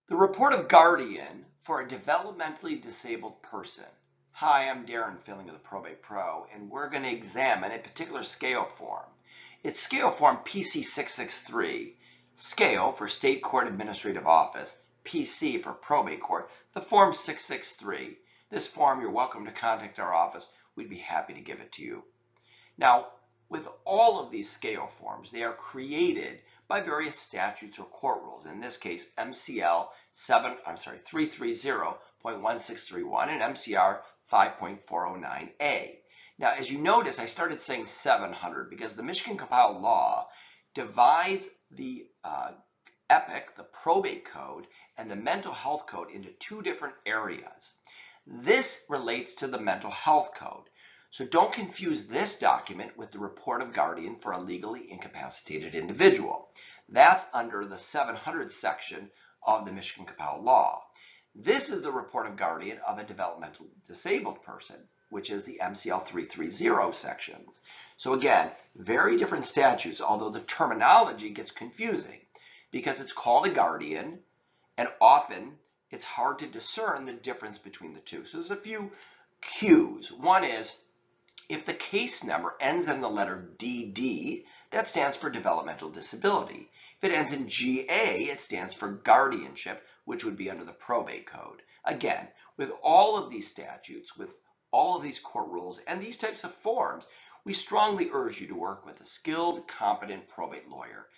The report of guardian for a developmentally disabled person. Hi, I'm Darren Findling of the Probate Pro, and we're going to examine a particular scale form. It's scale form PC663, scale for State Court Administrative Office, PC for Probate Court, the form 663. This form, you're welcome to contact our office. We'd be happy to give it to you. Now, with all of these scale forms, they are created by various statutes or court rules. In this case, MCL 330.1631 and MCR 5.409A. Now, as you notice, I started saying 700 because the Michigan compiled law divides the EPIC, the probate code, and the mental health code into two different areas. This relates to the mental health code. So don't confuse this document with the report of guardian for a legally incapacitated individual. That's under the 700 section of the Michigan compiled law. This is the report of guardian of a developmental disabled person, which is the MCL 330 sections. So again, very different statutes, although the terminology gets confusing because it's called a guardian, and often it's hard to discern the difference between the two. So there's a few cues. One is, if the case number ends in the letter DD, that stands for developmental disability. If it ends in GA, it stands for guardianship, which would be under the probate code. Again, with all of these statutes, with all of these court rules, and these types of forms, we strongly urge you to work with a skilled, competent probate lawyer.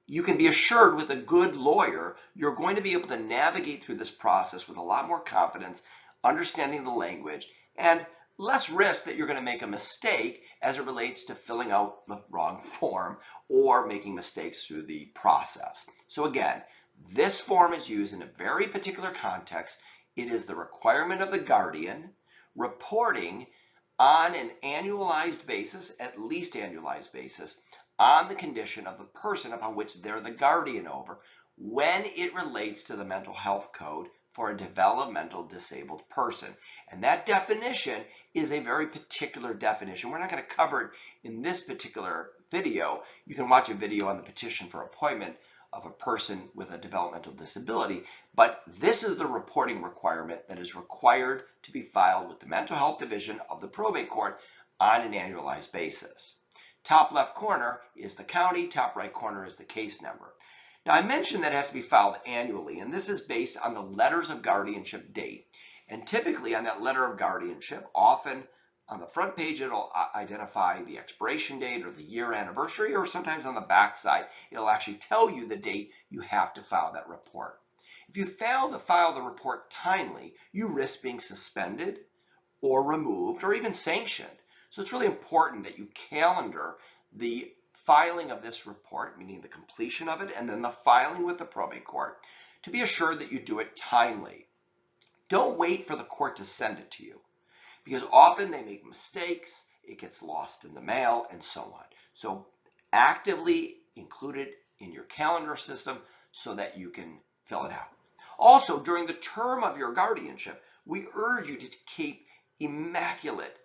You can be assured with a good lawyer, you're going to be able to navigate through this process with a lot more confidence, understanding the language, and less risk that you're going to make a mistake as it relates to filling out the wrong form or making mistakes through the process. So again, this form is used in a very particular context. It is the requirement of the guardian reporting on an annualized basis, at least annualized basis, on the condition of the person upon which they're the guardian over when it relates to the mental health code for a developmental disabled person. And that definition is a very particular definition. We're not going to cover it in this particular video. You can watch a video on the petition for appointment of a person with a developmental disability, but this is the reporting requirement that is required to be filed with the Mental Health Division of the Probate Court on an annualized basis. Top left corner is the county, top right corner is the case number. Now, I mentioned that it has to be filed annually, and this is based on the letters of guardianship date. And typically on that letter of guardianship, often on the front page, it'll identify the expiration date or the year anniversary, or sometimes on the back side, it'll actually tell you the date you have to file that report. If you fail to file the report timely, you risk being suspended or removed or even sanctioned. So it's really important that you calendar the filing of this report, meaning the completion of it, and then the filing with the probate court, to be assured that you do it timely. Don't wait for the court to send it to you, because often they make mistakes, it gets lost in the mail, and so on. So actively include it in your calendar system so that you can fill it out. Also, during the term of your guardianship, we urge you to keep immaculate,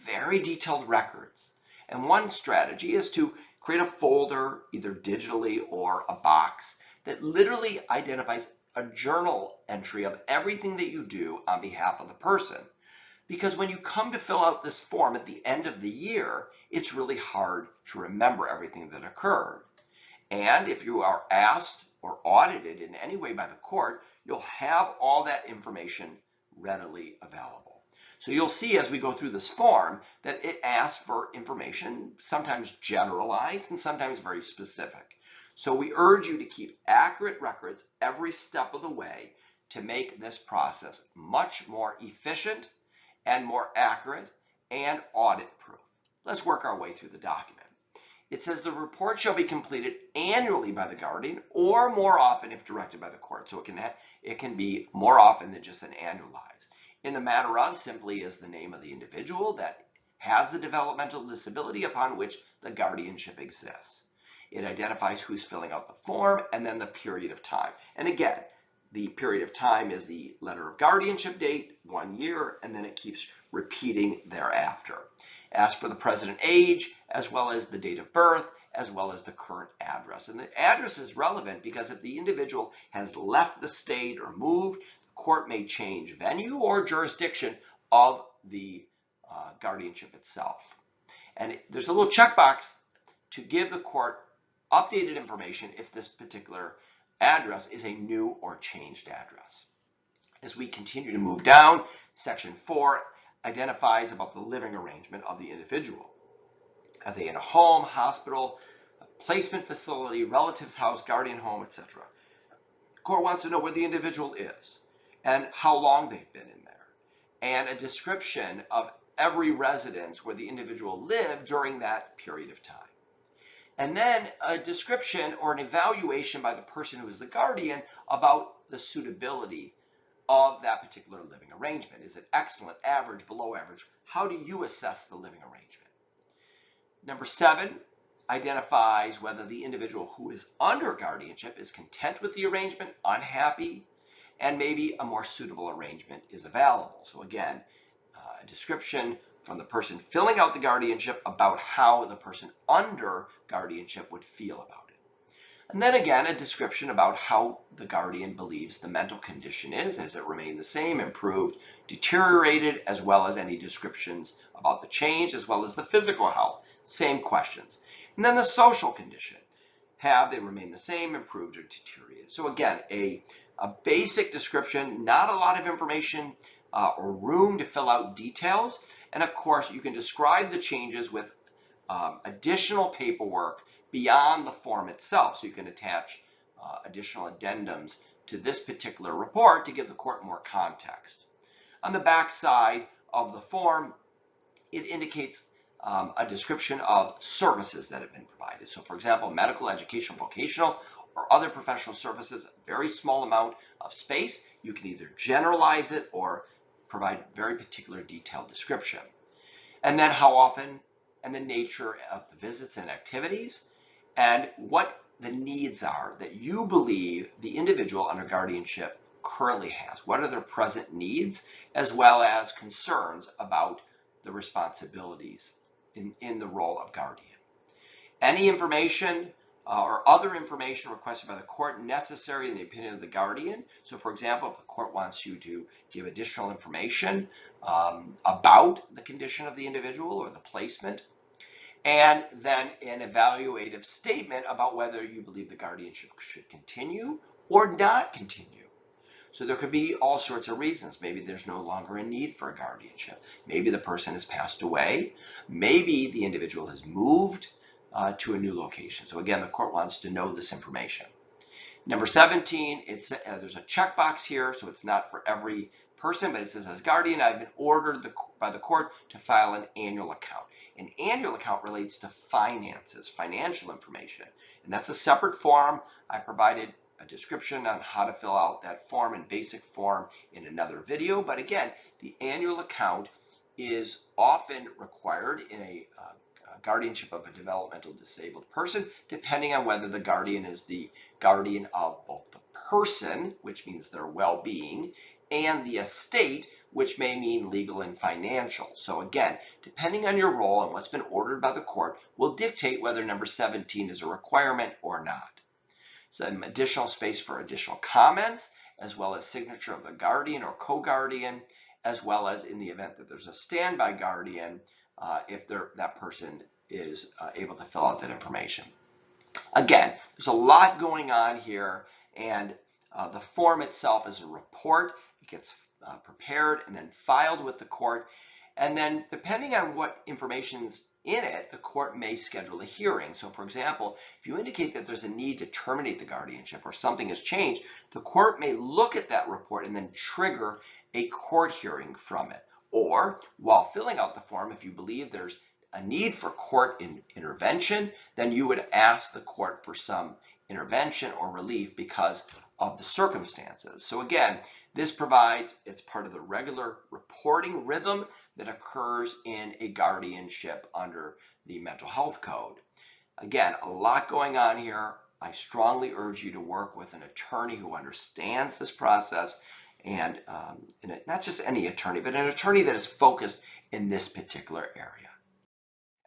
very detailed records. And one strategy is to create a folder, either digitally or a box, that literally identifies a journal entry of everything that you do on behalf of the person. Because when you come to fill out this form at the end of the year, it's really hard to remember everything that occurred. And if you are asked or audited in any way by the court, you'll have all that information readily available. So you'll see as we go through this form that it asks for information, sometimes generalized and sometimes very specific. So we urge you to keep accurate records every step of the way to make this process much more efficient and more accurate and audit-proof. Let's work our way through the document. It says the report shall be completed annually by the guardian or more often if directed by the court. So it can be more often than just an annualized. In the matter of simply is the name of the individual that has the developmental disability upon which the guardianship exists. It identifies who's filling out the form and then the period of time. And again, the period of time is the letter of guardianship date, 1 year, and then it keeps repeating thereafter. Asks for the present age, as well as the date of birth, as well as the current address. And the address is relevant because if the individual has left the state or moved, the court may change venue or jurisdiction of the guardianship itself. And there's a little checkbox to give the court updated information if this particular address is a new or changed address. As we continue to move down, Section 4 identifies about the living arrangement of the individual. Are they in a home, hospital, a placement facility, relative's house, guardian home, etc.? The court wants to know where the individual is and how long they've been in there, and a description of every residence where the individual lived during that period of time. And then a description or an evaluation by the person who is the guardian about the suitability of that particular living arrangement. Is it excellent, average, below average? How do you assess the living arrangement? Number 7 identifies whether the individual who is under guardianship is content with the arrangement, unhappy, and maybe a more suitable arrangement is available. So again, a description from the person filling out the guardianship about how the person under guardianship would feel about it. And then again, a description about how the guardian believes the mental condition is. Has it remained the same, improved, deteriorated, as well as any descriptions about the change, as well as the physical health. Same questions. And then the social condition. Have they remained the same, improved, or deteriorated? So again, a basic description, not a lot of information or room to fill out details. And of course, you can describe the changes with additional paperwork beyond the form itself. So you can attach additional addendums to this particular report to give the court more context. On the back side of the form, it indicates a description of services that have been provided. So for example, medical, educational, vocational, or other professional services, a very small amount of space. You can either generalize it or provide very particular detailed description. And then how often and the nature of the visits and activities, and what the needs are that you believe the individual under guardianship currently has. What are their present needs, as well as concerns about the responsibilities in the role of guardian. Any information or other information requested by the court necessary in the opinion of the guardian. So for example, if the court wants you to give additional information about the condition of the individual or the placement, and then an evaluative statement about whether you believe the guardianship should continue or not continue. So there could be all sorts of reasons. Maybe there's no longer a need for a guardianship. Maybe the person has passed away. Maybe the individual has moved to a new location. So again, the court wants to know this information. Number 17, there's a checkbox here, so it's not for every person, but it says, as guardian, I've been ordered by the court to file an annual account. An annual account relates to finances, financial information, and that's a separate form. I provided a description on how to fill out that form in basic form in another video. But again, the annual account is often required in a guardianship of a developmental disabled person, depending on whether the guardian is the guardian of both the person, which means their well-being, and the estate, which may mean legal and financial. So again, depending on your role and what's been ordered by the court will dictate whether number 17 is a requirement or not. Some additional space for additional comments, as well as signature of the guardian or co-guardian, as well as in the event that there's a standby guardian, if that person is able to fill out that information. Again, there's a lot going on here, and the form itself is a report. It gets prepared and then filed with the court, and then depending on what information's in it, the court may schedule a hearing. So for example, if you indicate that there's a need to terminate the guardianship or something has changed, the court may look at that report and then trigger a court hearing from it. Or while filling out the form, if you believe there's a need for court intervention, then you would ask the court for some intervention or relief because of the circumstances. So again, this provides, it's part of the regular reporting rhythm that occurs in a guardianship under the mental health code. Again, a lot going on here. I strongly urge you to work with an attorney who understands this process, and not just any attorney, but an attorney that is focused in this particular area.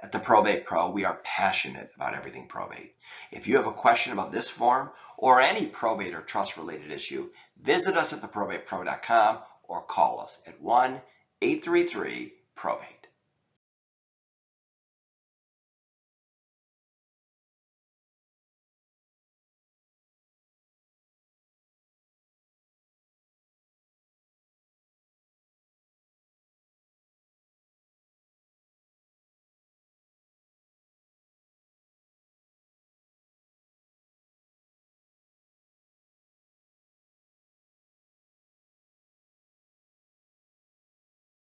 At the Probate Pro, we are passionate about everything probate. If you have a question about this form or any probate or trust related issue, visit us at theprobatepro.com or call us at 1-833-PROBATE.